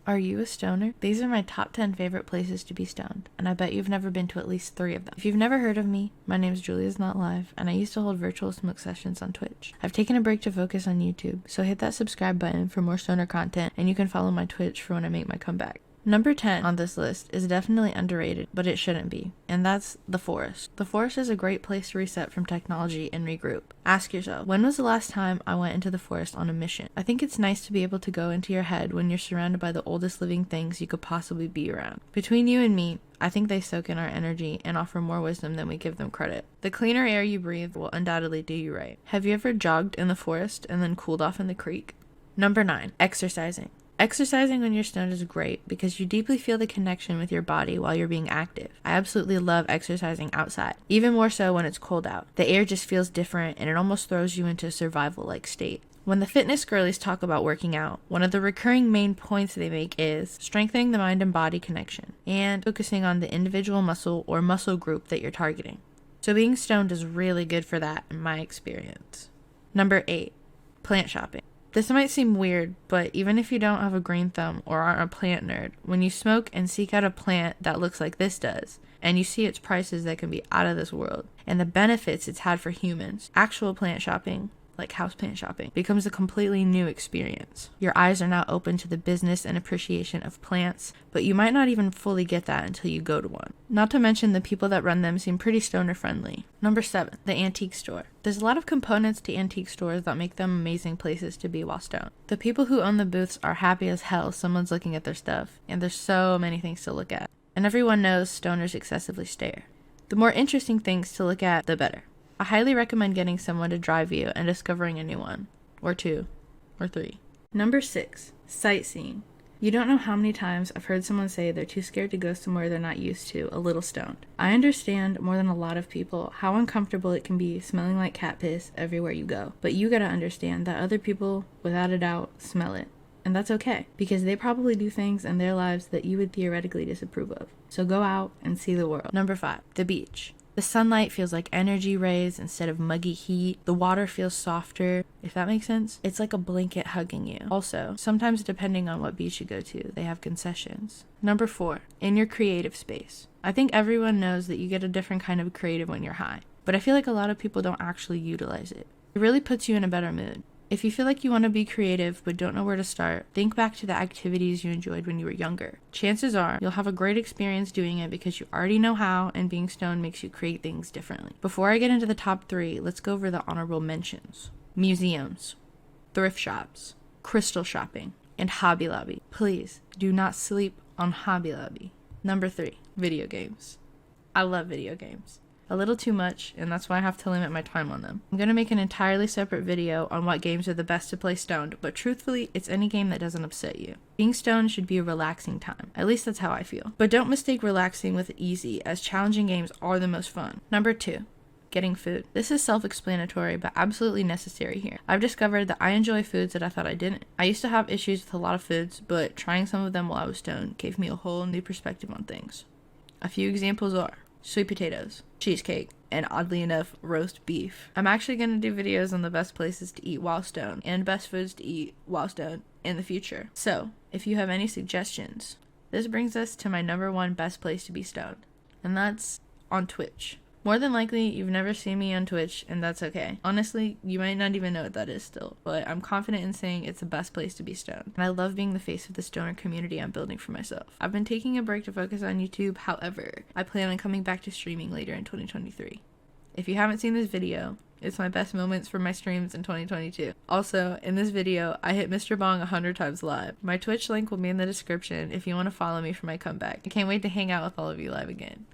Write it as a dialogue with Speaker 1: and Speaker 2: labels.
Speaker 1: Are you a stoner? These are my top 10 favorite places to be stoned, and I bet you've never been to at least 3 of them. If you've never heard of me, my name's Julia's Not Live, and I used to hold virtual smoke sessions on Twitch. I've taken a break to focus on YouTube, so hit that subscribe button for more stoner content, and you can follow my Twitch for when I make my comeback. Number 10 on this list is definitely underrated, but it shouldn't be, and that's the forest. The forest is a great place to reset from technology and regroup. Ask yourself, when was the last time I went into the forest on a mission? I think it's nice to be able to go into your head when you're surrounded by the oldest living things you could possibly be around. Between you and me, I think they soak in our energy and offer more wisdom than we give them credit. The cleaner air you breathe will undoubtedly do you right. Have you ever jogged in the forest and then cooled off in the creek? Number 9, exercising. Exercising when you're stoned is great because you deeply feel the connection with your body while you're being active. I absolutely love exercising outside, even more so when it's cold out. The air just feels different and it almost throws you into a survival-like state. When the fitness girlies talk about working out, one of the recurring main points they make is strengthening the mind and body connection and focusing on the individual muscle or muscle group that you're targeting. So being stoned is really good for that in my experience. Number 8, plant shopping. This might seem weird, but even if you don't have a green thumb or aren't a plant nerd, when you smoke and seek out a plant that looks like this does, and you see its prices that can be out of this world, and the benefits it's had for humans, actual plant shopping, like houseplant shopping, becomes a completely new experience. Your eyes are now open to the business and appreciation of plants, but you might not even fully get that until you go to one. Not to mention the people that run them seem pretty stoner friendly. Number 7, the antique store. There's a lot of components to antique stores that make them amazing places to be while stoned. The people who own the booths are happy as hell someone's looking at their stuff, and there's so many things to look at. And everyone knows stoners excessively stare. The more interesting things to look at, the better. I highly recommend getting someone to drive you and discovering a new one, or 2, or 3. Number 6, sightseeing. You don't know how many times I've heard someone say they're too scared to go somewhere they're not used to, a little stoned. I understand more than a lot of people how uncomfortable it can be smelling like cat piss everywhere you go, but you gotta understand that other people, without a doubt, smell it. And that's okay, because they probably do things in their lives that you would theoretically disapprove of. So go out and see the world. Number 5, the beach. The sunlight feels like energy rays instead of muggy heat. The water feels softer, if that makes sense. It's like a blanket hugging you. Also, sometimes depending on what beach you go to, they have concessions. Number 4, in your creative space. I think everyone knows that you get a different kind of creative when you're high, but I feel like a lot of people don't actually utilize it. It really puts you in a better mood. If you feel like you want to be creative but don't know where to start, think back to the activities you enjoyed when you were younger. Chances are you'll have a great experience doing it because you already know how, and being stoned makes you create things differently. Before I get into the top 3, let's go over the honorable mentions. Museums, thrift shops, crystal shopping, and Hobby Lobby. Please do not sleep on Hobby Lobby. Number 3, video games. I love video games. A little too much, and that's why I have to limit my time on them. I'm going to make an entirely separate video on what games are the best to play stoned, but truthfully, it's any game that doesn't upset you. Being stoned should be a relaxing time. At least that's how I feel. But don't mistake relaxing with easy, as challenging games are the most fun. Number 2, getting food. This is self-explanatory, but absolutely necessary here. I've discovered that I enjoy foods that I thought I didn't. I used to have issues with a lot of foods, but trying some of them while I was stoned gave me a whole new perspective on things. A few examples are sweet potatoes, cheesecake, and oddly enough, roast beef. I'm actually going to do videos on the best places to eat while stoned and best foods to eat while stoned in the future. So, if you have any suggestions, this brings us to my number 1 best place to be stoned, and that's on Twitch. More than likely, you've never seen me on Twitch, and that's okay. Honestly, you might not even know what that is still, but I'm confident in saying it's the best place to be stoned. And I love being the face of the stoner community I'm building for myself. I've been taking a break to focus on YouTube, however, I plan on coming back to streaming later in 2023. If you haven't seen this video, it's my best moments for my streams in 2022. Also, in this video, I hit Mr. Bong 100 times live. My Twitch link will be in the description if you want to follow me for my comeback. I can't wait to hang out with all of you live again.